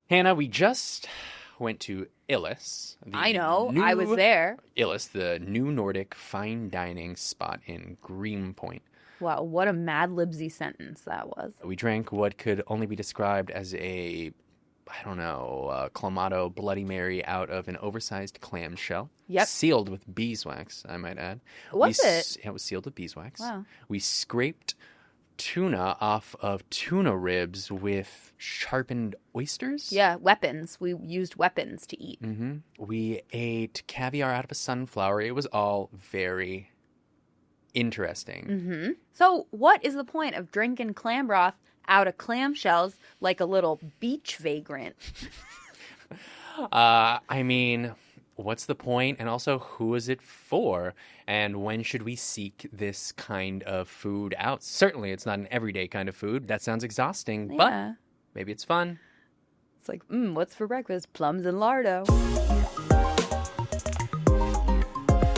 Hannah, we just went to Illis. I know. I was there. Illis, the new Nordic fine dining spot in Greenpoint. Wow, what a Mad Libsy sentence that was. We drank what could only be described as Clamato Bloody Mary out of an oversized clamshell. Yep. Sealed with beeswax, I might add. Was it? It was sealed with beeswax. Wow. We scraped tuna off of tuna ribs with sharpened oysters. Yeah, weapons. We used weapons to eat. Mm-hmm. We ate caviar out of a sunflower. It was all very interesting. Mm-hmm. So what is the point of drinking clam broth out of clamshells like a little beach vagrant? I mean, what's the point? And also, who is it for? And when should we seek this kind of food out? Certainly, it's not an everyday kind of food. That sounds exhausting, Yeah. but maybe it's fun. It's like, what's for breakfast? Plums and lardo.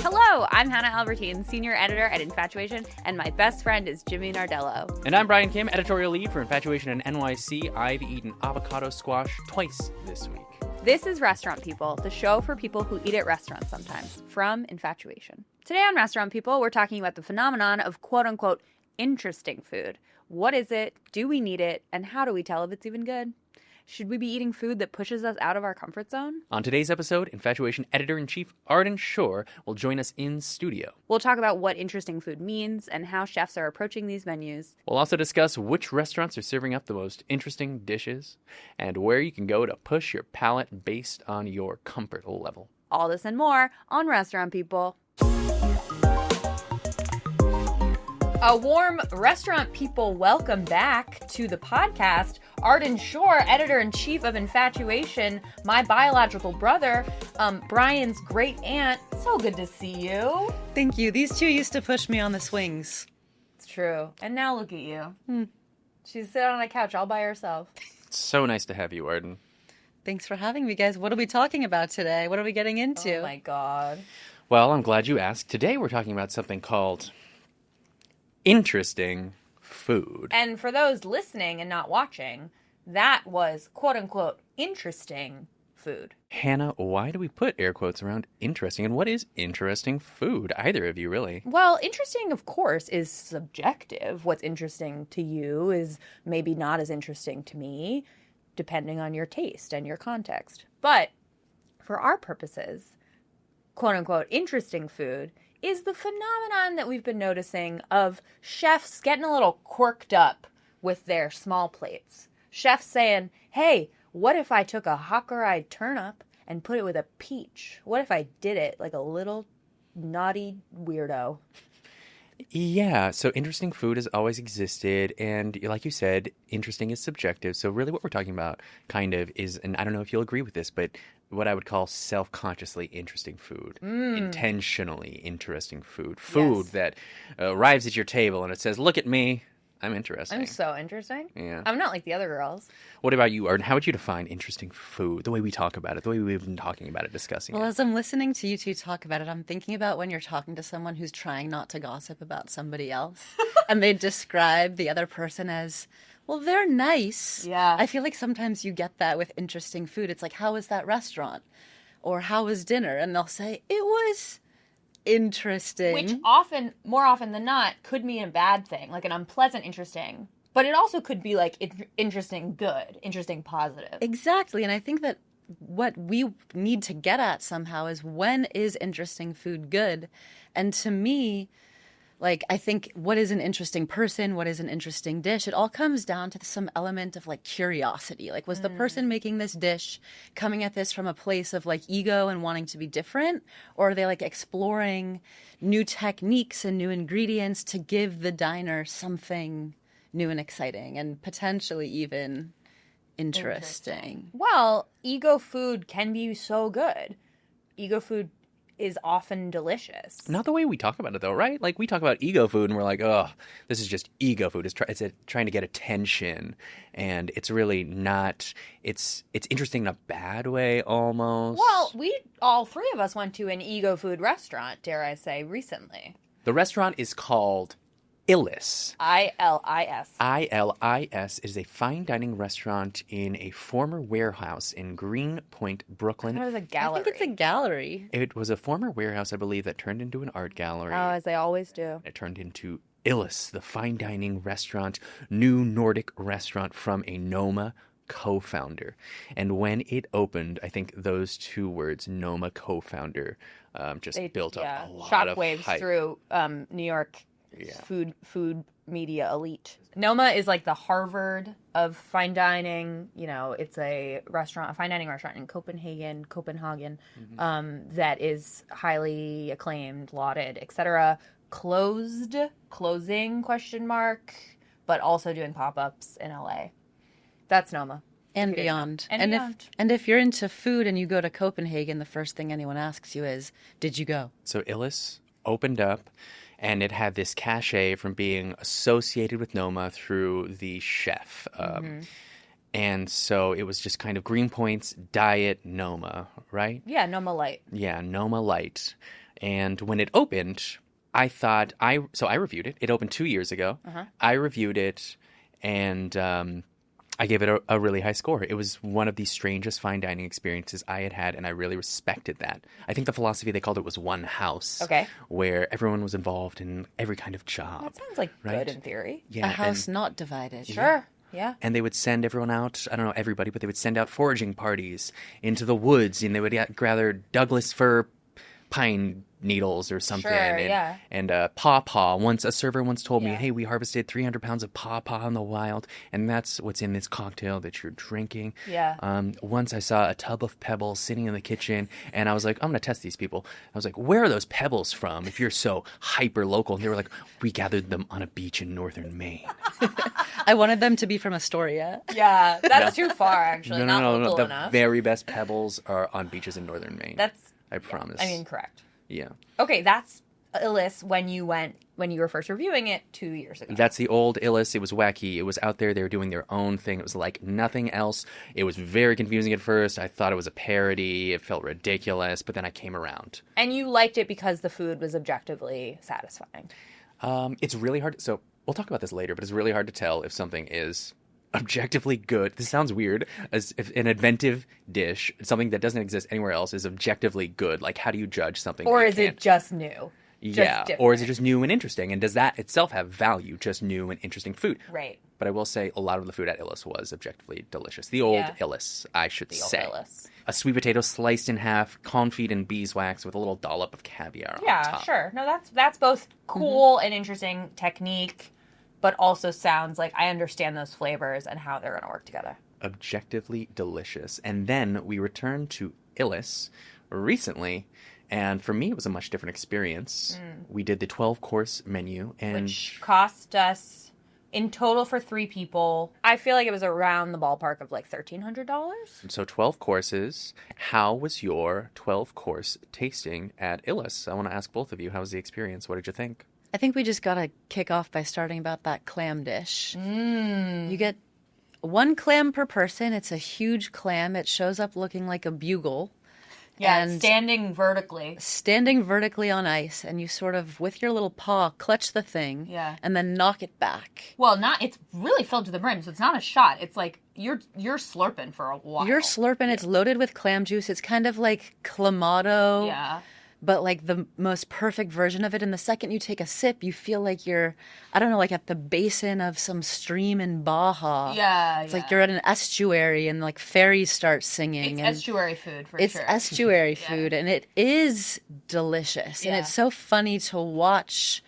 Hello, I'm Hannah Albertine, senior editor at Infatuation, and my best friend is Jimmy Nardello. And I'm Brian Kim, editorial lead for Infatuation and NYC. I've eaten avocado squash twice this week. This is Restaurant People, the show for people who eat at restaurants sometimes, from Infatuation. Today on Restaurant People, we're talking about the phenomenon of quote-unquote interesting food. What is it? Do we need it? And how do we tell if it's even good? Should we be eating food that pushes us out of our comfort zone? On today's episode, Infatuation Editor-In-Chief Arden Shore will join us in studio. We'll talk about what interesting food means and how chefs are approaching these menus. We'll also discuss which restaurants are serving up the most interesting dishes and where you can go to push your palate based on your comfort level. All this and more on Restaurant People. A warm Restaurant People welcome back to the podcast. Arden Shore, editor-in-chief of Infatuation, my biological brother, Brian's great aunt. So good to see you. Thank you. These two used to push me on the swings. It's true. And now look at you. She's sitting on a couch all by herself. It's so nice to have you, Arden. Thanks for having me, guys. What are we talking about today? What are we getting into? Oh my God. Well, I'm glad you asked. Today we're talking about something called interesting food. And for those listening and not watching, that was quote-unquote interesting food. Hannah, why do we put air quotes around interesting? And what is interesting food? Either of you, really. Well, interesting, of course, is subjective. What's interesting to you is maybe not as interesting to me, depending on your taste and your context. But for our purposes, quote-unquote interesting food is the phenomenon that we've been noticing of chefs getting a little quirked up with their small plates. Chefs saying, hey, what if I took a hawker-eyed turnip and put it with a peach? What if I did it like a little naughty weirdo? Yeah, so interesting food has always existed, and like you said, interesting is subjective. So really what we're talking about kind of is, and I don't know if you'll agree with this, but what I would call self-consciously interesting food. Intentionally interesting food. Food that arrives at your table and it says, look at me, I'm interesting. I'm so interesting. Yeah. I'm not like the other girls. What about you, Arden? How would you define interesting food, the way we talk about it, the way we've been talking about it, discussing Well, it? as I'm listening to you two talk about it, I'm thinking about when you're talking to someone who's trying not to gossip about somebody else, and they describe the other person as, well, they're nice. Yeah. I feel like sometimes you get that with interesting food. It's like, how was that restaurant? Or how was dinner? And they'll say, it was interesting. Which more often than not, could mean a bad thing, like an unpleasant interesting. But it also could be like interesting good, interesting positive. Exactly. And I think that what we need to get at somehow is, when is interesting food good? And to me, like, I think, what is an interesting person? What is an interesting dish? It all comes down to some element of, like, curiosity. Like, was the person making this dish coming at this from a place of, like, ego and wanting to be different? Or are they, like, exploring new techniques and new ingredients to give the diner something new and exciting and potentially even interesting? Well, ego food can be so good. Ego food is often delicious. Not the way we talk about it, though, right? Like, we talk about ego food, and we're like, oh, this is just ego food. It's trying to get attention, and it's really not. It's interesting in a bad way, almost. Well, all three of us went to an ego food restaurant, dare I say, recently. The restaurant is called Illis. ILIS. ILIS is a fine dining restaurant in a former warehouse in Greenpoint, Brooklyn. It was a I gallery. think it's a gallery. It was a former warehouse, I believe, that turned into an art gallery. Oh, as they always do. It turned into Illis, the fine dining restaurant, new Nordic restaurant from a Noma co-founder. And when it opened, I think those two words, Noma co-founder, just built up a lot of shockwaves hype. through New York food media elite. Noma is like the Harvard of fine dining. You know, it's a fine dining restaurant in Copenhagen, that is highly acclaimed, lauded, etc. Closing question mark, but also doing pop-ups in LA. That's Noma. And beyond. And beyond. If you're into food and you go to Copenhagen, the first thing anyone asks you is, did you go? So Illis opened up, and it had this cachet from being associated with Noma through the chef. And so it was just kind of Greenpoint's diet Noma, right? Yeah, Noma Light. Yeah, Noma Light. And when it opened, I thought, I reviewed it. It opened 2 years ago. I reviewed it, and I gave it a really high score. It was one of the strangest fine dining experiences I had had, and I really respected that. I think the philosophy they called it was one house. Okay. Where everyone was involved in every kind of job. That sounds like right? good in theory. Yeah, A house not divided. Sure. Yeah. And they would send everyone out, I don't know everybody, but they would send out foraging parties into the woods, and they would gather Douglas fir pine needles or something. Sure, and, yeah. And pawpaw. A server once told me, hey, we harvested 300 pounds of pawpaw in the wild, and that's what's in this cocktail that you're drinking. Yeah. Once I saw a tub of pebbles sitting in the kitchen, and I was like, I'm going to test these people. I was like, where are those pebbles from if you're so hyper local? And they were like, we gathered them on a beach in northern Maine. I wanted them to be from Astoria. Yeah, that's too far, actually. Not local The enough. very best pebbles are on beaches in northern Maine. I promise. I mean, correct. Yeah. Okay, that's Illis when you were first reviewing it 2 years ago. That's the old Illis. It was wacky. It was out there. They were doing their own thing. It was like nothing else. It was very confusing at first. I thought it was a parody. It felt ridiculous, but then I came around. And you liked it because the food was objectively satisfying. It's really hard. So we'll talk about this later, but it's really hard to tell if something is objectively good. This sounds weird. As if an inventive dish, something that doesn't exist anywhere else, is objectively good. Like, how do you judge something? Or is it just new? Yeah. Different? Or is it just new and interesting? And does that itself have value? Just new and interesting food. Right. But I will say a lot of the food at Illis was objectively delicious. The old Illis, I should say. Illis. A sweet potato sliced in half, confit in beeswax with a little dollop of caviar on top. Yeah, sure. No, that's both cool and interesting technique, but also sounds like I understand those flavors and how they're going to work together. Objectively delicious. And then we returned to Illis recently, and for me it was a much different experience. We did the 12-course menu, and Which cost us, in total for 3 people, I feel like it was around the ballpark of like $1,300. so 12 courses. How was your 12-course tasting at Illis? I want to ask both of you, how was the experience? What did you think? I think we just got to kick off by starting about that clam dish. You get 1 clam per person. It's a huge clam. It shows up looking like a bugle. Yeah, And standing vertically. standing vertically on ice, and you sort of, with your little paw, clutch the thing. Yeah. And then knock it back. Well, it's really filled to the brim, so it's not a shot. It's like you're slurping for a while. You're slurping. It's loaded with clam juice. It's kind of like clamato. Yeah. But like the most perfect version of it. And the second you take a sip, you feel like you're, I don't know, like at the basin of some stream in Baja. Yeah, It's like you're at an estuary and like fairies start singing. It's and estuary food, for it's sure. estuary food, and it is delicious. And Yeah. it's so funny to watch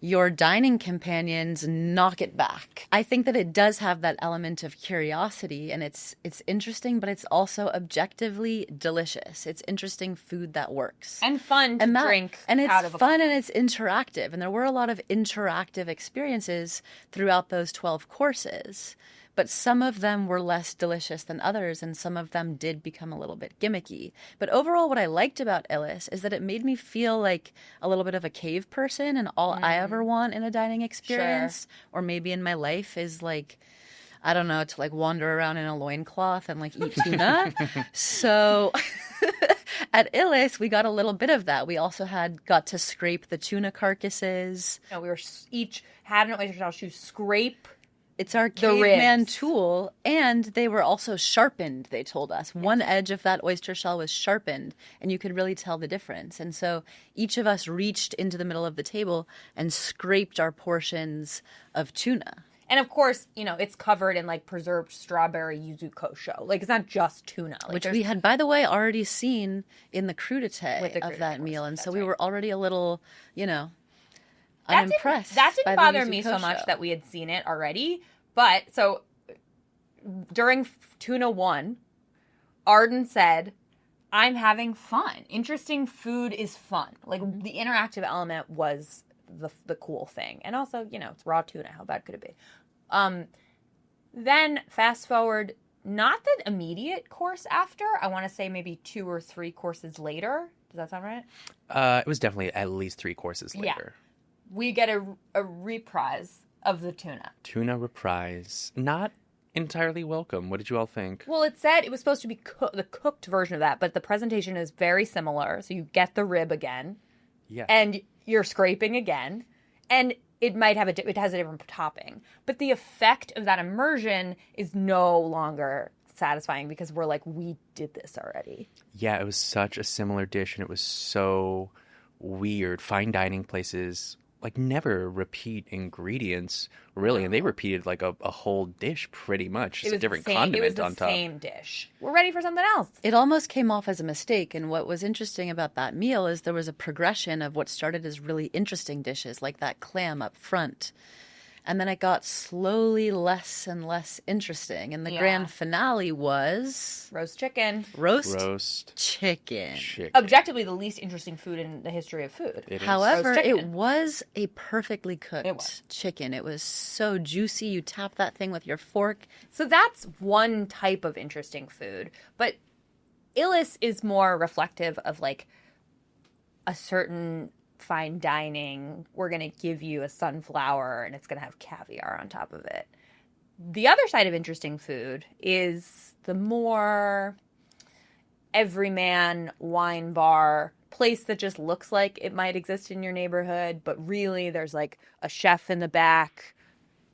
your dining companions knock it back. I think that it does have that element of curiosity, and it's interesting, but it's also objectively delicious. It's interesting food that works. And fun to drink and it's out of a fun and it's interactive. And there were a lot of interactive experiences throughout those 12 courses. But some of them were less delicious than others, and some of them did become a little bit gimmicky. But overall, what I liked about Illis is that it made me feel like a little bit of a cave person, and all I ever want in a dining experience, or maybe in my life, is like, I don't know, to like wander around in a loincloth and like eat tuna. So, At Illes, we got a little bit of that. We also got to scrape the tuna carcasses. We were each had an oyster shell to scrape. It's our The caveman ribs. tool, and they were also sharpened, they told us. One edge of that oyster shell was sharpened, and you could really tell the difference. And so each of us reached into the middle of the table and scraped our portions of tuna. And of course, it's covered in like preserved strawberry yuzu kosho. Like it's not just tuna. Like, Which we had, by the way, already seen in the crudité With the of crudité that course, meal. And so that's we right. were already a little, unimpressed. That by didn't the bother yuzu me so kosho. much that we had seen it already. But so during Tuna 1, Arden said, I'm having fun. Interesting food is fun. Like the interactive element was the cool thing. And also, it's raw tuna. How bad could it be? Then fast forward, not the immediate course after. I want to say maybe 2 or 3 courses later. Does that sound right? It was definitely at least 3 courses later. We get a reprise of the tuna. Tuna reprise. Not entirely welcome. What did you all think? Well, it said it was supposed to be the cooked version of that, but the presentation is very similar. So you get the rib again, Yeah. and you're scraping again, and it might have it has a different topping, but the effect of that immersion is no longer satisfying because we're like, we did this already. Yeah, it was such a similar dish, and it was so weird. Fine dining places never repeat ingredients, really, and they repeated like a whole dish pretty much. Just a different condiment on top. It was the same dish. We're ready for something else. It almost came off as a mistake. And what was interesting about that meal is there was a progression of what started as really interesting dishes, like that clam up front. And then it got slowly less and less interesting. And the grand finale was Roast chicken. roast chicken. Objectively, the least interesting food in the history of food. However, Roast it chicken. was a perfectly cooked chicken. It was so juicy. You tap that thing with your fork. So that's one type of interesting food. But Illis is more reflective of like a certain fine dining. We're going to give you a sunflower and it's going to have caviar on top of it. The other side of interesting food is the more everyman wine bar place that just looks like it might exist in your neighborhood, but really there's like a chef in the back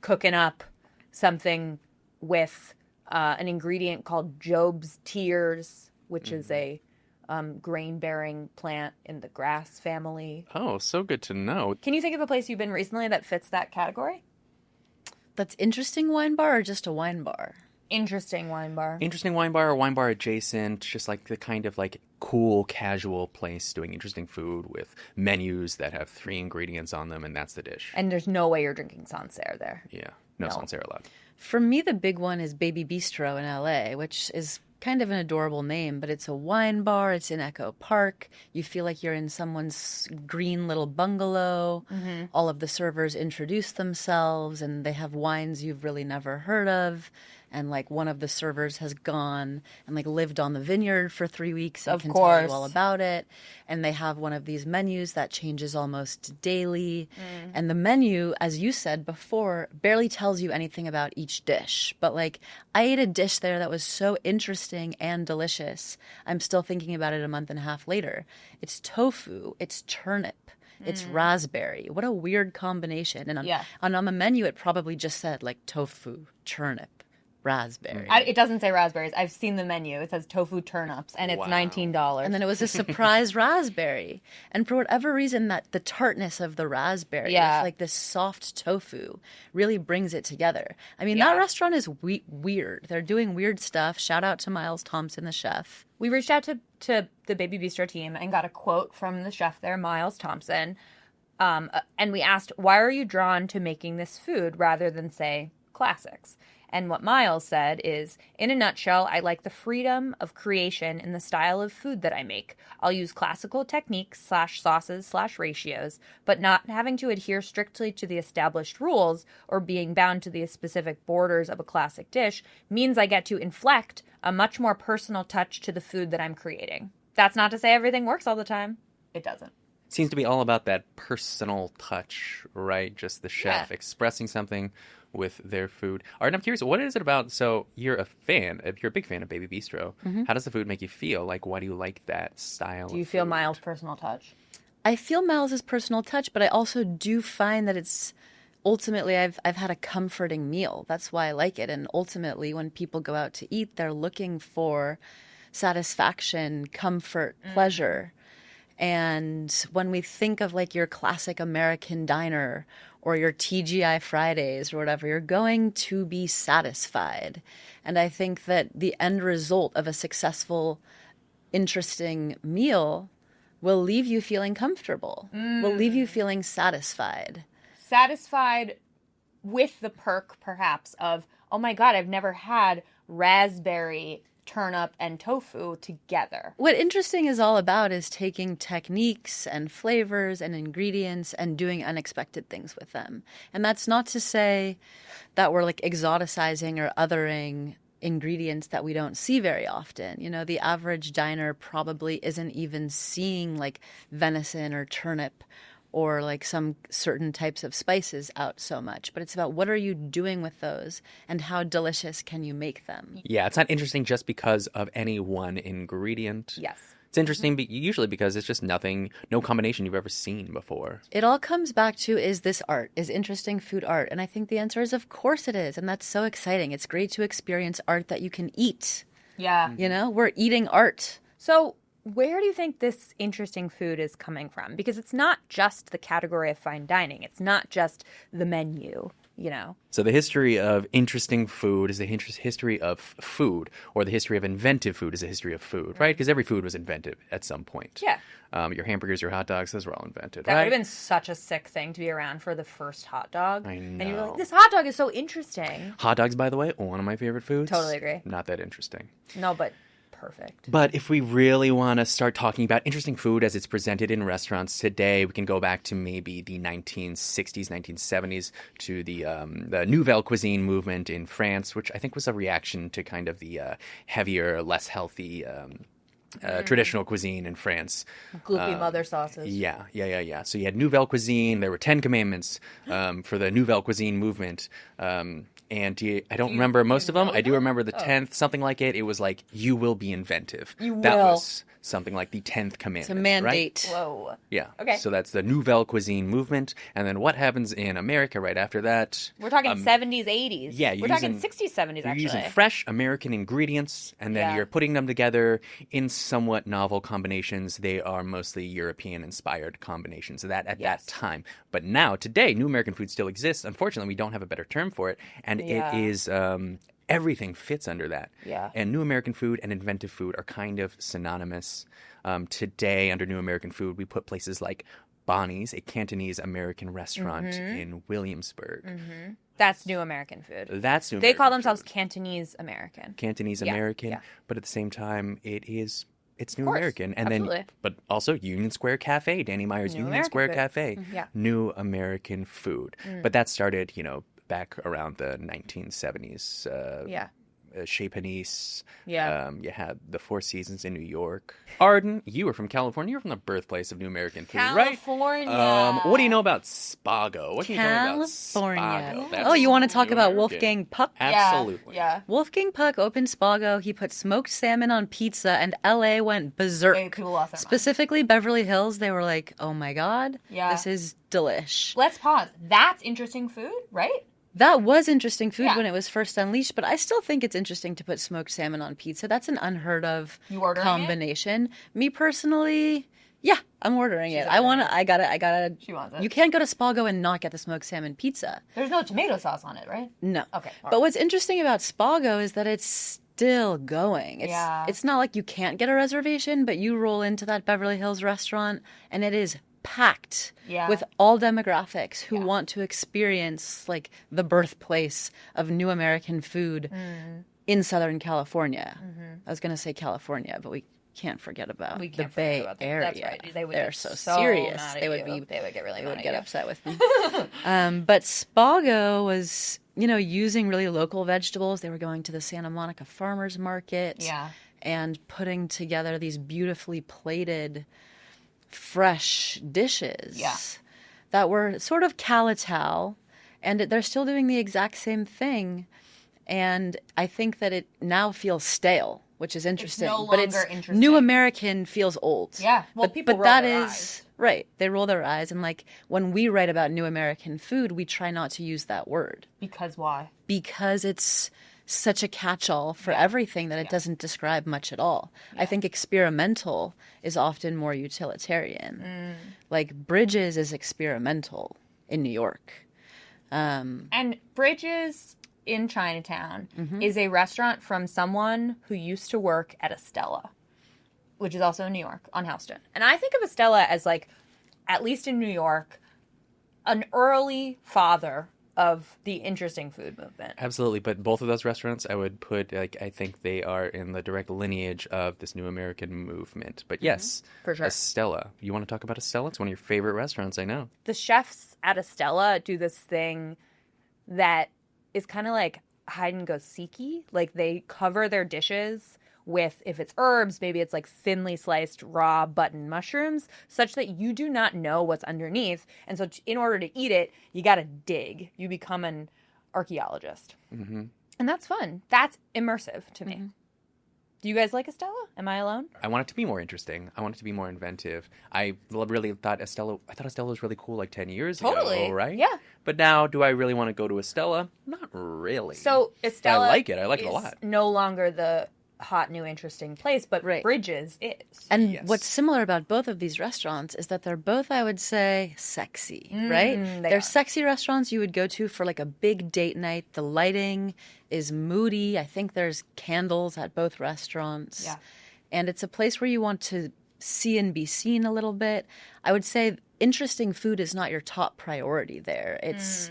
cooking up something with an ingredient called Job's Tears, which is a grain-bearing plant in the grass family. Oh, so good to know. Can you think of a place you've been recently that fits that category? That's interesting wine bar or just a wine bar? Interesting wine bar. Interesting wine bar or wine bar adjacent, just like the kind of like cool, casual place doing interesting food with menus that have 3 ingredients on them, and that's the dish. And there's no way you're drinking Sancerre there. Yeah, no Sancerre allowed. For me, the big one is Baby Bistro in LA, which is kind of an adorable name, but it's a wine bar. It's in Echo Park. You feel like you're in someone's green little bungalow. Mm-hmm. All of the servers introduce themselves, and they have wines you've really never heard of. And like one of the servers has gone and like lived on the vineyard for 3 weeks and can tell you all about it. And they have one of these menus that changes almost daily. And the menu, as you said before, barely tells you anything about each dish. But like I ate a dish there that was so interesting and delicious. I'm still thinking about it a month and a half later. It's tofu. It's turnip. It's raspberry. What a weird combination. And on the menu, it probably just said like tofu, turnip. Raspberry. It doesn't say raspberries. I've seen the menu. It says tofu turnips, and it's $19. And then it was a surprise raspberry. And for whatever reason, that the tartness of the raspberry, with like this soft tofu, really brings it together. I mean, that restaurant is weird. They're doing weird stuff. Shout out to Miles Thompson, the chef. We reached out to the Baby Bistro team and got a quote from the chef there, Miles Thompson. And we asked, why are you drawn to making this food rather than, say, classics? And what Miles said is, in a nutshell, I like the freedom of creation in the style of food that I make. I'll use classical techniques /sauces /ratios, but not having to adhere strictly to the established rules or being bound to the specific borders of a classic dish means I get to inflect a much more personal touch to the food that I'm creating. That's not to say everything works all the time. It doesn't. Seems to be all about that personal touch, right? Just the chef expressing something with their food. Art, I'm curious, what is it about? So you're a big fan of Baby Bistro. How does the food make you feel? Like, why do you like that style? Do you of feel food? Miles' personal touch? I feel Miles' personal touch, but I also do find that it's ultimately I've had a comforting meal. That's why I like it. And ultimately, when people go out to eat, they're looking for satisfaction, comfort, pleasure. And when we think of like your classic American diner or your TGI Fridays or whatever, you're going to be satisfied. And I think that the end result of a successful, interesting meal will leave you feeling comfortable, will leave you feeling satisfied. Satisfied with the perk, perhaps, of, oh my God, I've never had raspberry, turnip, and tofu together. What interesting is all about is taking techniques and flavors and ingredients and doing unexpected things with them. And that's not to say that we're like exoticizing or othering ingredients that we don't see very often. You know, the average diner probably isn't even seeing like venison or turnip or like some certain types of spices out so much. But it's about what are you doing with those and how delicious can you make them? Yeah, it's not interesting just because of any one ingredient. Yes. It's interesting usually because it's just no combination you've ever seen before. It all comes back to, is this art? Is interesting food art? And I think the answer is, of course it is. And that's so exciting. It's great to experience art that you can eat. Yeah. You know, we're eating art. So where do you think this interesting food is coming from? Because it's not just the category of fine dining. It's not just the menu, you know? So the history of interesting food is the history of food, or the history of inventive food is the history of food, right? Because every food was inventive at some point. Yeah. Your hamburgers, your hot dogs, those were all invented, That right? would have been such a sick thing to be around for the first hot dog. I And you're know. like, this hot dog is so interesting. Hot dogs, by the way, one of my favorite foods. Totally agree. Not that interesting. No, but perfect. But if we really want to start talking about interesting food as it's presented in restaurants today, we can go back to maybe the 1960s, 1970s, to the Nouvelle Cuisine movement in France, which I think was a reaction to kind of the heavier, less healthy traditional cuisine in France. Gloopy mother sauces. Yeah. So you had Nouvelle Cuisine. There were 10 commandments for the Nouvelle Cuisine movement. I don't remember most of them. I do remember the 10th, something like it. It was like, you will be inventive. That will. was something like the 10th commandment. It's a mandate. Right? Whoa. Yeah. Okay. So that's the Nouvelle Cuisine movement. And then what happens in America right after that? We're talking 70s, 80s. Yeah. We're talking 60s, 70s, You're actually. using fresh American ingredients, and then Yeah. you're putting them together in somewhat novel combinations. They are mostly European-inspired combinations at that time. But now, today, New American food still exists. Unfortunately, we don't have a better term for it, and Yeah. it is everything fits under that. Yeah. And New American food and inventive food are kind of synonymous. Today, under New American food, we put places like Bonnie's, a Cantonese American restaurant in Williamsburg. That's New American food. That's New They American call food. themselves Cantonese American. Cantonese Yeah, American, yeah. but at the same time, it's New course, American, and absolutely. then but also Union Square Cafe, Danny Meyer's New Union American Square food. Cafe, Yeah. New American food. But that started, back around the 1970s. Yeah. Chez Panisse. Yeah. You had the Four Seasons in New York. Arden, you were from California. You're from the birthplace of New American food, right? California. What do you know about Spago? What can you tell me about California. Spago? That's Oh, you want to talk New about American. Wolfgang Puck? Absolutely. Yeah. Wolfgang Puck opened Spago. He put smoked salmon on pizza, and LA went berserk. People lost their mind. Specifically, Beverly Hills, they were like, oh my God, Yeah. this is delish. Let's pause. That's interesting food, right? That was interesting food Yeah. when it was first unleashed, but I still think it's interesting to put smoked salmon on pizza. That's an unheard of You ordering it? combination. Me personally, yeah, I'm ordering it. ordering I gotta. She wants it. You can't go to Spago and not get the smoked salmon pizza. There's no tomato sauce on it, right? No. Okay, all But right. what's interesting about Spago is that it's still going. It's not like you can't get a reservation, but you roll into that Beverly Hills restaurant and it is packed Yeah. with all demographics who want to experience like the birthplace of New American food in Southern California. I was going to say California, but we can't forget about We the can't Bay forget about that. Area. That's right. They would They're get so so serious. mad at They would you. be. They would get really They mad would at get you. upset with me. But Spago was, using really local vegetables. They were going to the Santa Monica Farmers Market. Yeah. And putting together these beautifully plated, fresh dishes. Yeah. That were sort of Calatal And they're still doing the exact same thing. And I think that it now feels stale, which is interesting. no but longer it's interesting. New American feels old. Yeah. Well, people but roll that their is eyes. right. They roll their eyes, and like when we write about New American food, we try not to use that word Because why? because it's such a catch-all for everything that it doesn't describe much at all. I think experimental is often more utilitarian. Like Bridges is experimental in New York. And Bridges in Chinatown Mm-hmm. is a restaurant from someone who used to work at Estella, which is also in New York on Houston. And I think of Estella as like, at least in New York, an early father of the interesting food movement. Absolutely, but both of those restaurants, I would put, like, I think they are in the direct lineage of this New American movement. But yes, For sure. Estella. You want to talk about Estella? It's one of your favorite restaurants, I know. The chefs at Estella do this thing that is kind of like hide and go seeky. Like they cover their dishes with, if it's herbs, maybe it's like thinly sliced raw button mushrooms, such that you do not know what's underneath. And so in order to eat it, you got to dig. You become an archaeologist. Mm-hmm. And that's fun. That's immersive to me. Do you guys like Estella? Am I alone? I want it to be more interesting. I want it to be more inventive. I really thought Estella was really cool like 10 years Totally. ago, right? Yeah. But now, do I really want to go to Estella? Not really. So Estella I like it. I like it a is lot. no longer the hot, new, interesting place, but Right. Bridges is. And Yes. what's similar about both of these restaurants is that they're both, I would say, sexy, right? they They're are. sexy restaurants you would go to for like a big date night. The lighting is moody. I think there's candles at both restaurants. Yeah. And it's a place where you want to see and be seen a little bit. I would say interesting food is not your top priority there. It's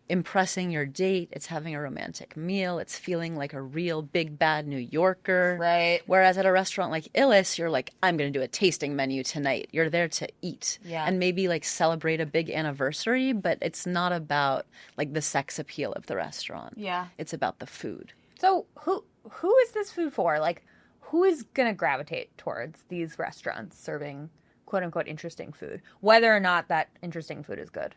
impressing your date. It's having a romantic meal. It's feeling like a real big bad New Yorker. Right. Whereas at a restaurant like Illis, you're like, I'm going to do a tasting menu tonight. You're there to eat. Yeah. And maybe like celebrate a big anniversary, but it's not about like the sex appeal of the restaurant. Yeah. It's about the food. So who is this food for? Like, who is going to gravitate towards these restaurants serving quote unquote interesting food, whether or not that interesting food is good?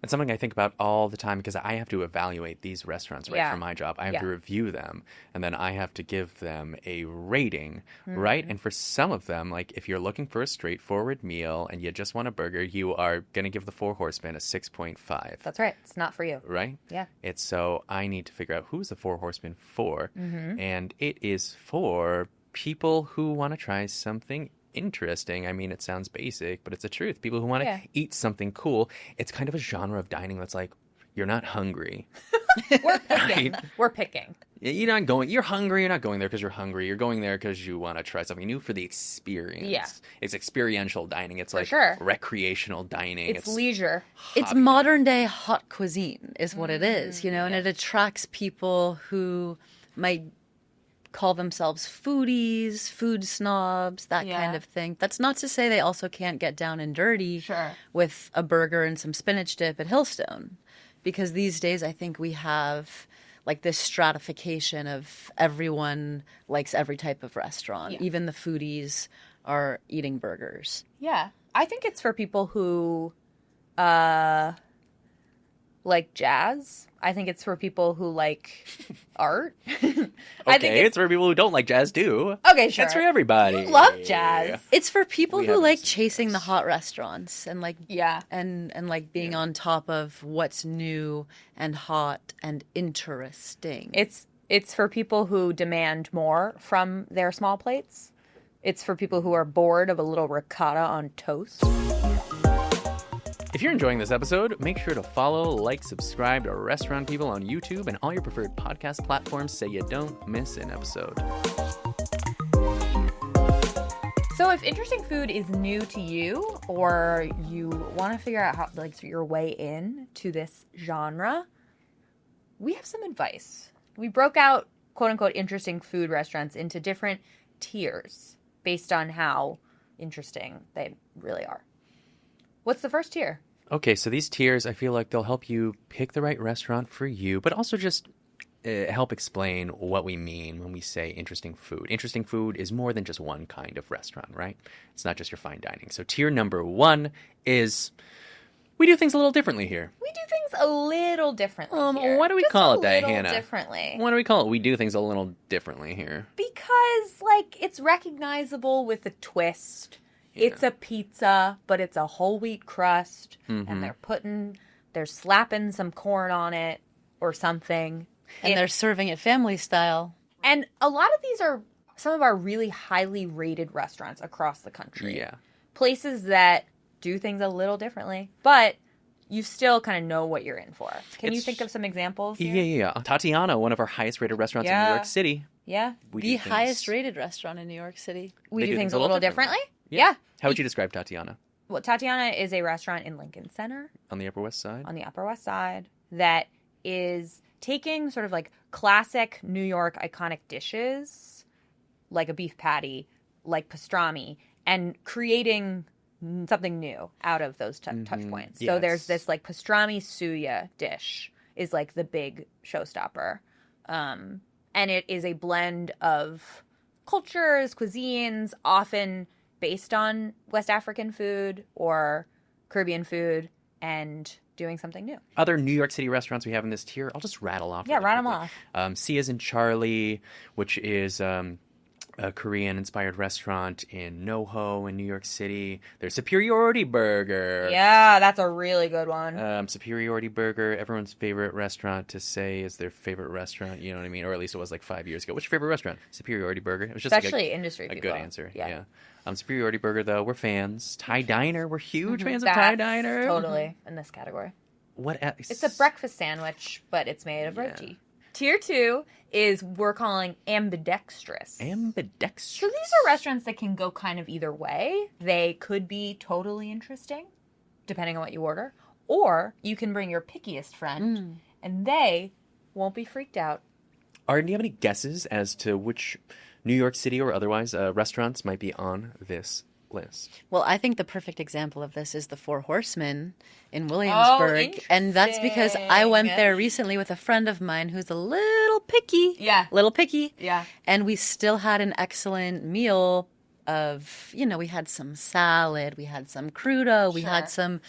It's something I think about all the time because I have to evaluate these restaurants, right, Yeah. for my job. I have Yeah. to review them, and then I have to give them a rating, Mm-hmm. right? And for some of them, like if you're looking for a straightforward meal and you just want a burger, you are going to give the Four Horsemen a 6.5, That's right. It's not for you. right? Yeah. It's so I need to figure out who's the Four Horsemen for, Mm-hmm. and it is for people who want to try something interesting. I mean, it sounds basic, but it's the truth. People who want to Yeah. eat something cool. It's kind of a genre of dining that's like, you're not hungry. We're picking. Right. We're picking. You're not going. You're hungry. You're not going there because you're hungry. You're going there because you want to try something new for the experience. Yeah. It's experiential dining. It's like sure. recreational dining. It's leisure. It's hobby. modern day hot cuisine is what it is, you know, and it attracts people who might call themselves foodies, food snobs, that Yeah. kind of thing. That's not to say they also can't get down and dirty Sure. with a burger and some spinach dip at Hillstone. Because these days I think we have like this stratification of everyone likes every type of restaurant. Yeah. Even the foodies are eating burgers. Yeah. I think it's for people who like jazz. I think it's for people who like art. I think Okay, it's for people who don't like jazz too. okay, sure. That's for everybody. You love jazz. It's for people We who haven't like seen chasing the this. hot restaurants and like Yeah. and like being on top of what's new and hot and interesting. It's for people who demand more from their small plates. It's for people who are bored of a little ricotta on toast. If you're enjoying this episode, make sure to follow, like, subscribe to Restaurant People on YouTube and all your preferred podcast platforms so you don't miss an episode. So if interesting food is new to you, or you want to figure out how like your way in to this genre, we have some advice. We broke out quote unquote interesting food restaurants into different tiers based on how interesting they really are. What's the first tier? Okay, so these tiers, I feel like they'll help you pick the right restaurant for you, but also just help explain what we mean when we say interesting food. Interesting food is more than just one kind of restaurant, right? It's not just your fine dining. So tier number 1 is we do things a little differently here. We do things things a little differently here. Why do we Just call a it that, little Hannah? differently. Why do we call it? We do things a little differently here. Because, like, it's recognizable with a twist. Yeah. It's a pizza, but it's a whole wheat crust, and they're slapping some corn on it or something. And they're serving it family style. And a lot of these are some of our really highly rated restaurants across the country. Yeah. Places that do things a little differently, but you still kind of know what you're in for. Can you think of some examples here? Yeah. Tatiana, one of our highest rated restaurants in New York City. Yeah. The highest rated restaurant in New York City. We do things a little differently? Yeah. How would you describe Tatiana? Well, Tatiana is a restaurant in Lincoln Center. On the Upper West Side? On the Upper West Side. That is taking sort of like classic New York iconic dishes, like a beef patty, like pastrami, and creating something new out of those touch points. So there's this like pastrami suya dish is like the big showstopper. And it is a blend of cultures, cuisines, often based on West African food or Caribbean food, and doing something new. Other New York City restaurants we have in this tier, I'll just rattle off. Yeah, rattle them off. Sia's and Charlie, which is a Korean-inspired restaurant in NoHo in New York City. There's Superiority Burger. Yeah, that's a really good one. Superiority Burger, everyone's favorite restaurant to say is their favorite restaurant. You know what I mean? Or at least it was like 5 years ago. What's your favorite restaurant? Superiority Burger. It was just especially like industry a people. good answer. Yeah. Superiority Burger, though, we're fans. Thai Diner, we're huge fans of That's Thai Diner. Totally in this category. What else? It's a breakfast sandwich, but it's made of roti. Tier 2 is we're calling ambidextrous. Ambidextrous. So these are restaurants that can go kind of either way. They could be totally interesting, depending on what you order. Or you can bring your pickiest friend, and they won't be freaked out. Arden, do you have any guesses as to which New York City or otherwise restaurants might be on this list? Well, I think the perfect example of this is the Four Horsemen in Williamsburg. And that's because I went there recently with a friend of mine who's a little picky. Yeah. Little picky. Yeah. And we still had an excellent meal of, we had some salad, we had some crudo, we had some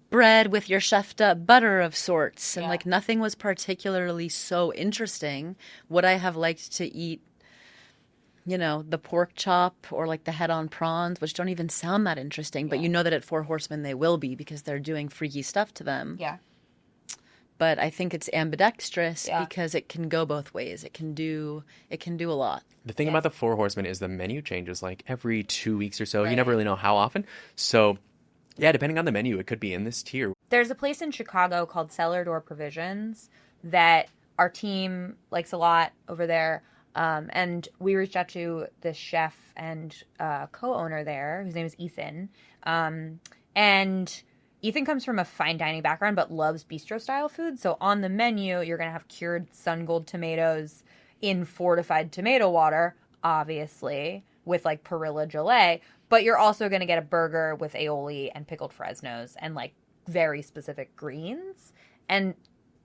bread with your chefed up butter of sorts. And like nothing was particularly so interesting. Would I have liked to eat the pork chop or like the head-on prawns, which don't even sound that interesting, but you know that at Four Horsemen they will be because they're doing freaky stuff to them. Yeah. But I think it's ambidextrous because it can go both ways. It can do a lot. The thing about the Four Horsemen is the menu changes like every 2 weeks or so. Right. You never really know how often. So, yeah, depending on the menu, it could be in this tier. There's a place in Chicago called Cellar Door Provisions that our team likes a lot over there. And we reached out to the chef and co-owner there, whose name is Ethan. And Ethan comes from a fine dining background, but loves bistro-style food. So on the menu, you're going to have cured sun-gold tomatoes in fortified tomato water, obviously, with like perilla gelée. But you're also going to get a burger with aioli and pickled Fresnos and like very specific greens. And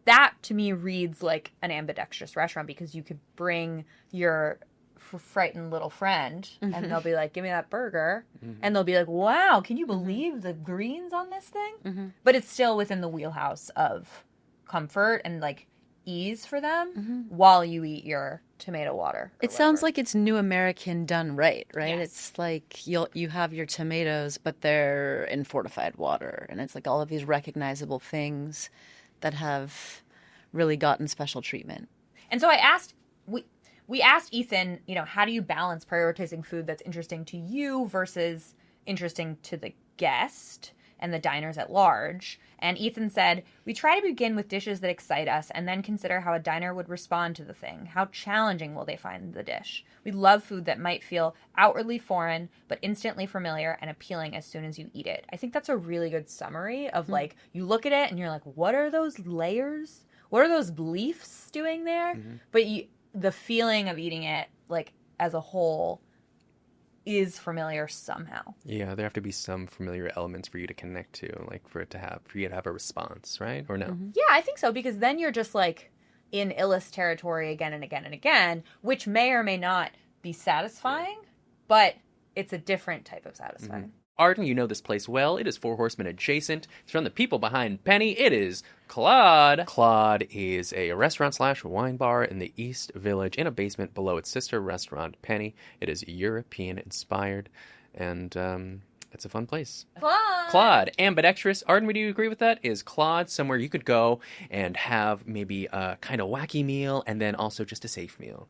that, to me, reads like an ambidextrous restaurant because you could bring your frightened little friend and they'll be like, give me that burger. And they'll be like, wow, can you believe the greens on this thing? But it's still within the wheelhouse of comfort and like ease for them while you eat your tomato water. It sounds like it's New American done right? Yes. It's like you have your tomatoes, but they're in fortified water. And it's like all of these recognizable things that have really gotten special treatment. And so I asked, we asked Ethan, how do you balance prioritizing food that's interesting to you versus interesting to the guest and the diners at large? And Ethan said, we try to begin with dishes that excite us and then consider how a diner would respond to the thing. How challenging will they find the dish? We love food that might feel outwardly foreign, but instantly familiar and appealing as soon as you eat it. I think that's a really good summary of like, you look at it and you're like, what are those layers? What are those leaves doing there? But the feeling of eating it, like, as a whole is familiar somehow. Yeah, there have to be some familiar elements for you to connect to, like for you to have a response, right? Or no? Yeah, I think so, because then you're just like in Illis territory again and again and again, which may or may not be satisfying, but it's a different type of satisfying. Arden. You know this place well. It is Four Horsemen adjacent. It's from the people behind Penny. It is Claude. Claude is a restaurant/wine bar in the East Village in a basement below its sister restaurant, Penny. It is European-inspired, and it's a fun place. Claude. Ambidextrous. Arden, would you agree with that? Is Claude somewhere you could go and have maybe a kind of wacky meal and then also just a safe meal?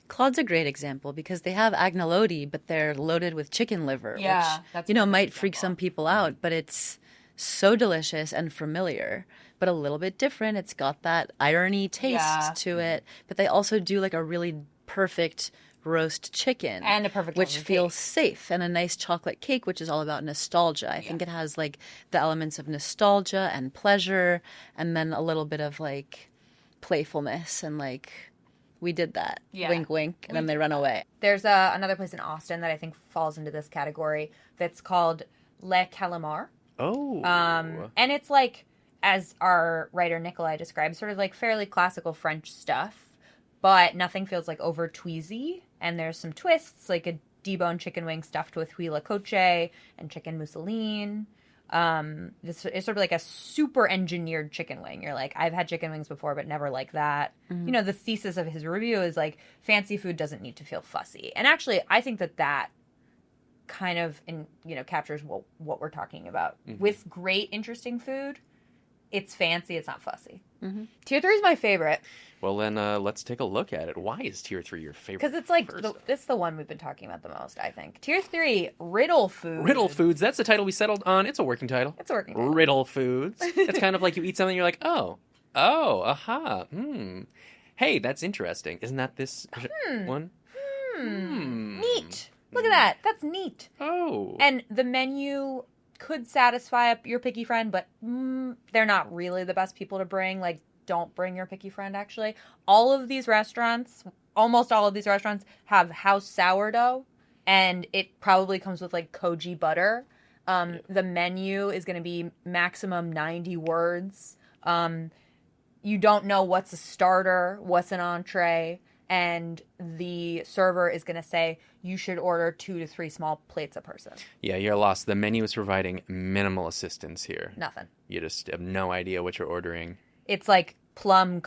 Claude's a great example because they have agnolotti, but they're loaded with chicken liver, Yeah, which, that's a perfect might freak example. some people out, but it's so delicious and familiar, but a little bit different. It's got that irony taste to it, but they also do like a really perfect roast chicken. And a perfect which chocolate feels cake. safe, and a nice chocolate cake, which is all about nostalgia. I think it has like the elements of nostalgia and pleasure, and then a little bit of like playfulness and like, we did that. Yeah. Wink, wink. And then they run away. There's another place in Austin that I think falls into this category that's called Le Calamar. Oh. And it's like, as our writer Nikolai describes, sort of like fairly classical French stuff, but nothing feels like over tweezy. And there's some twists, like a deboned chicken wing stuffed with huile la coche and chicken mousseline. This is sort of like a super engineered chicken wing. You're like, I've had chicken wings before, but never like that. The thesis of his review is like, fancy food doesn't need to feel fussy. And actually, I think that kind of captures what we're talking about. With great, interesting food, it's fancy, it's not fussy. Tier 3 is my favorite. Well, then let's take a look at it. Why is Tier 3 your favorite? Because it's like, first? it's the one we've been talking about the most, I think. Tier 3, riddle food. Riddle Foods. That's the title we settled on. It's a working title. It's a working title. Riddle Foods. It's kind of like you eat something, you're like, aha, Hey, that's interesting. Isn't that this one? Neat. Look at that. That's neat. Oh. And the menu could satisfy your picky friend, but they're not really the best people to bring. Like, don't bring your picky friend, actually. Almost all of these restaurants have house sourdough, and it probably comes with, like, koji butter. The menu is going to be maximum 90 words. You don't know what's a starter, what's an entree, and the server is going to say you should order 2 to 3 small plates a person. Yeah, you're lost. The menu is providing minimal assistance here. Nothing. You just have no idea what you're ordering. It's like plum,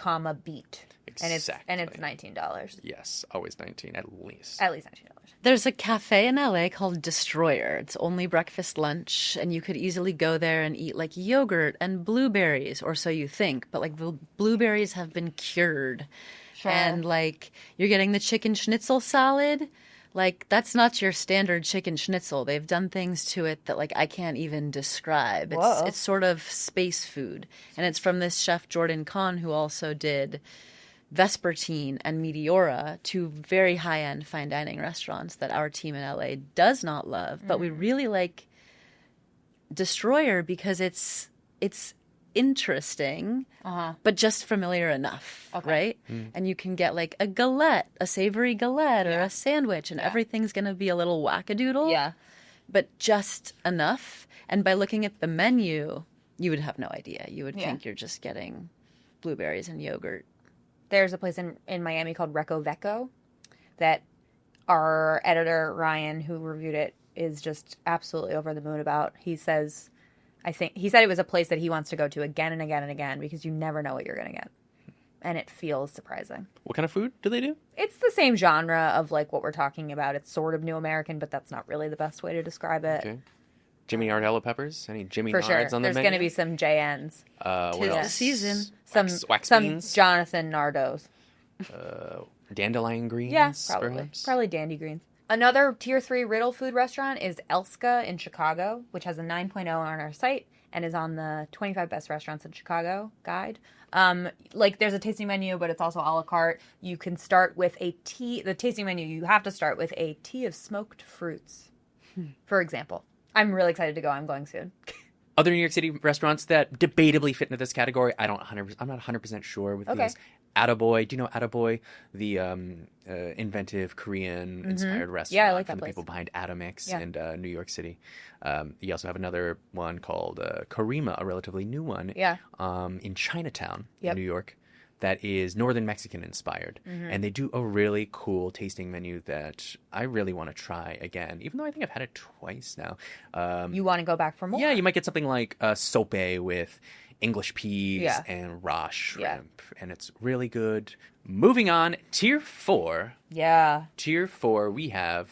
beet. Exactly. And it's $19. Yes, always 19 at least. At least $19. There's a cafe in LA called Destroyer. It's only breakfast, lunch, and you could easily go there and eat like yogurt and blueberries, or so you think. But like the blueberries have been cured. Sure. And like you're getting the chicken schnitzel salad. Like, that's not your standard chicken schnitzel. They've done things to it that, like, I can't even describe. Whoa. It's sort of space food. And it's from this chef, Jordan Kahn, who also did Vespertine and Meteora, 2 very high-end fine dining restaurants that our team in LA does not love. But we really like Destroyer because it's interesting, but just familiar enough, right? And you can get like a galette, a savory galette, or a sandwich, and everything's going to be a little wackadoodle. Yeah. But just enough. And by looking at the menu, you would have no idea. You would think you're just getting blueberries and yogurt. There's a place in Miami called Recco Vecco that our editor, Ryan, who reviewed it, is just absolutely over the moon about. He said it was a place that he wants to go to again and again and again because you never know what you're going to get. And it feels surprising. What kind of food do they do? It's the same genre of like what we're talking about. It's sort of New American, but that's not really the best way to describe it. Okay. Jimmy Nard Hello Peppers? Any Jimmy For sure. Nards on the There's menu? going to be some JNs. What Tis the else? season. Wax some beans? Jonathan Nardos. Dandelion greens? Yeah, probably. Perhaps? Probably dandy greens. Another tier 3 riddle food restaurant is Elska in Chicago, which has a 9.0 on our site and is on the 25 best restaurants in Chicago guide. Like there's a tasting menu, but it's also a la carte. You can start with a tea. The tasting menu, you have to start with a tea of smoked fruits, for example. I'm really excited to go. I'm going soon. Other New York City restaurants that debatably fit into this category, I'm not 100% sure with these. Attaboy, do you know Attaboy? The inventive Korean-inspired restaurant Yeah, I like that from the place. people behind Atomix in New York City. You also have another one called Karima, a relatively new one Yeah. in Chinatown Yep. in New York. that is Northern Mexican inspired. And they do a really cool tasting menu that I really want to try again, even though I think I've had it twice now. You want to go back for more? Yeah, you might get something like a sope with English peas Yeah. and raw shrimp. Yeah. And it's really good. Moving on, tier 4. Yeah. Tier 4, we have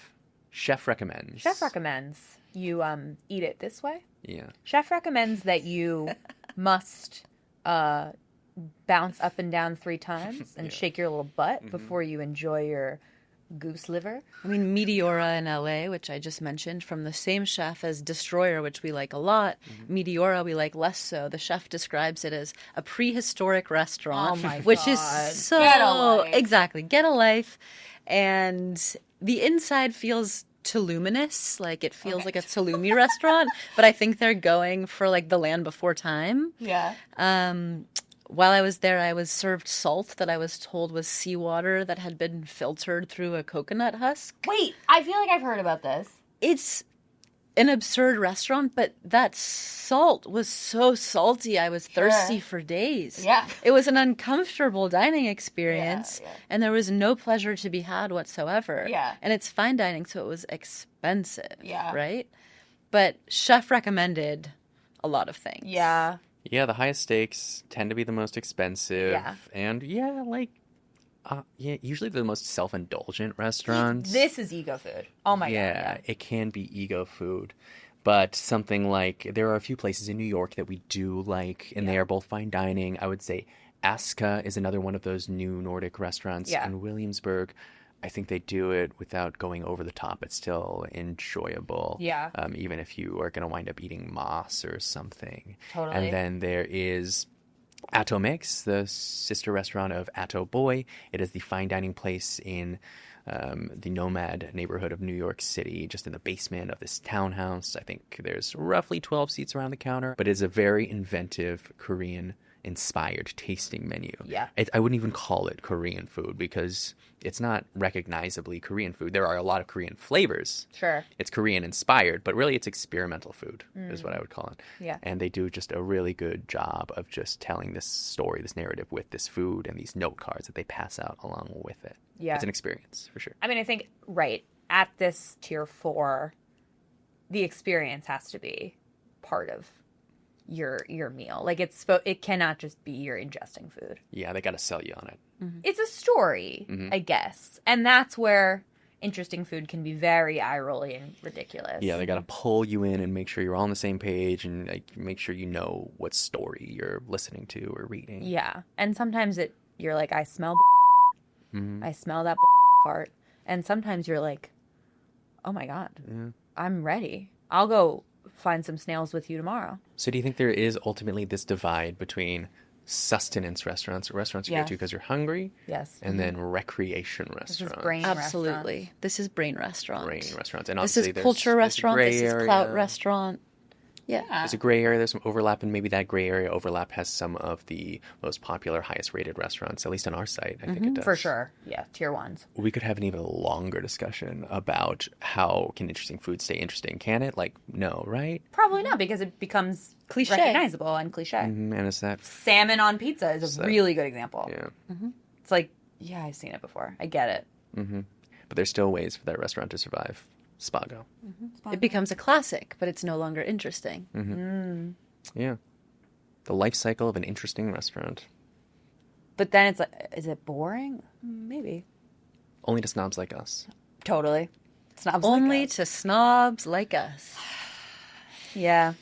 Chef Recommends. Chef recommends you eat it this way. Yeah. Chef recommends that you must bounce up and down 3 times and shake your little butt before you enjoy your goose liver. I mean, Meteora in LA, which I just mentioned, from the same chef as Destroyer, which we like a lot. Meteora we like less so. The chef describes it as a prehistoric restaurant, Oh my which is God. so Get a life. exactly get a life, and the inside feels Tuluminous, like it feels like a Tulumi restaurant, but I think they're going for like the land before time. Yeah. While I was there, I was served salt that I was told was seawater that had been filtered through a coconut husk. Wait, I feel like I've heard about this. It's an absurd restaurant, but that salt was so salty. I was thirsty for days. Yeah. It was an uncomfortable dining experience, Yeah. and there was no pleasure to be had whatsoever. Yeah. And it's fine dining, so it was expensive. Yeah. Right? But chef recommended a lot of things. Yeah. Yeah, the highest stakes tend to be the most expensive. Yeah. And usually the most self-indulgent restaurants. This is ego food. Oh my God. Yeah, it can be ego food. But something like, there are a few places in New York that we do like, and they are both fine dining. I would say Aska is another one of those new Nordic restaurants in Williamsburg. I think they do it without going over the top. It's still enjoyable. Yeah. Even if you are going to wind up eating moss or something. Totally. And then there is Atto Mix, the sister restaurant of Atto Boy. It is the fine dining place in the Nomad neighborhood of New York City, just in the basement of this townhouse. I think there's roughly 12 seats around the counter, but it's a very inventive Korean-inspired tasting menu. Yeah. I wouldn't even call it Korean food because it's not recognizably Korean food. There are a lot of Korean flavors. Sure. It's Korean-inspired, but really it's experimental food is what I would call it. Yeah. And they do just a really good job of just telling this story, this narrative with this food and these note cards that they pass out along with it. Yeah. It's an experience, for sure. I mean, I think, at this tier 4, the experience has to be part of your meal. Like, it cannot just be you're ingesting food. Yeah, they got to sell you on it. It's a story, I guess. And that's where interesting food can be very eye-rolly and ridiculous. Yeah, they got to pull you in and make sure you're all on the same page and make sure you know what story you're listening to or reading. Yeah. And sometimes you're like, I smell I smell that fart. And sometimes you're like, oh my God, I'm ready. I'll go find some snails with you tomorrow. So do you think there is ultimately this divide between sustenance restaurants, or restaurants you go to because you're hungry, Yes. and then recreation This is restaurants? brain Absolutely. restaurants. This is brain restaurant. Brain restaurants. And This obviously is culture there's a restaurant. gray This is area. clout restaurant. Yeah. There's a gray area. There's some overlap, and maybe that gray area overlap has some of the most popular, highest rated restaurants, at least on our site. I think it does. For sure. Yeah. Tier 1s. We could have an even longer discussion about how can interesting food stay interesting. Can it? Like, no, right? Probably not, because it becomes Cliche. recognizable and cliche. And is that... Salmon on pizza is a really good example. Yeah. It's like, yeah, I've seen it before. I get it. But there's still ways for that restaurant to survive. Spago. It becomes a classic, but it's no longer interesting. Yeah. The life cycle of an interesting restaurant. But then it's like, is it boring? Maybe. Only to snobs like us. Totally. Snobs Only like us. to snobs like us. Yeah.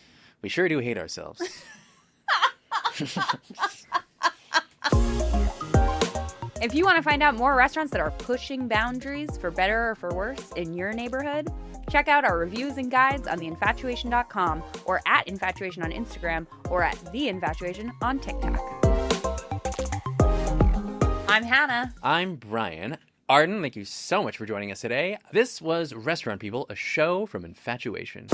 We sure do hate ourselves. If you want to find out more restaurants that are pushing boundaries for better or for worse in your neighborhood, check out our reviews and guides on theinfatuation.com or at Infatuation on Instagram or at The Infatuation on TikTok. I'm Hannah. I'm Bryan. Arden, thank you so much for joining us today. This was Restaurant People, a show from Infatuation.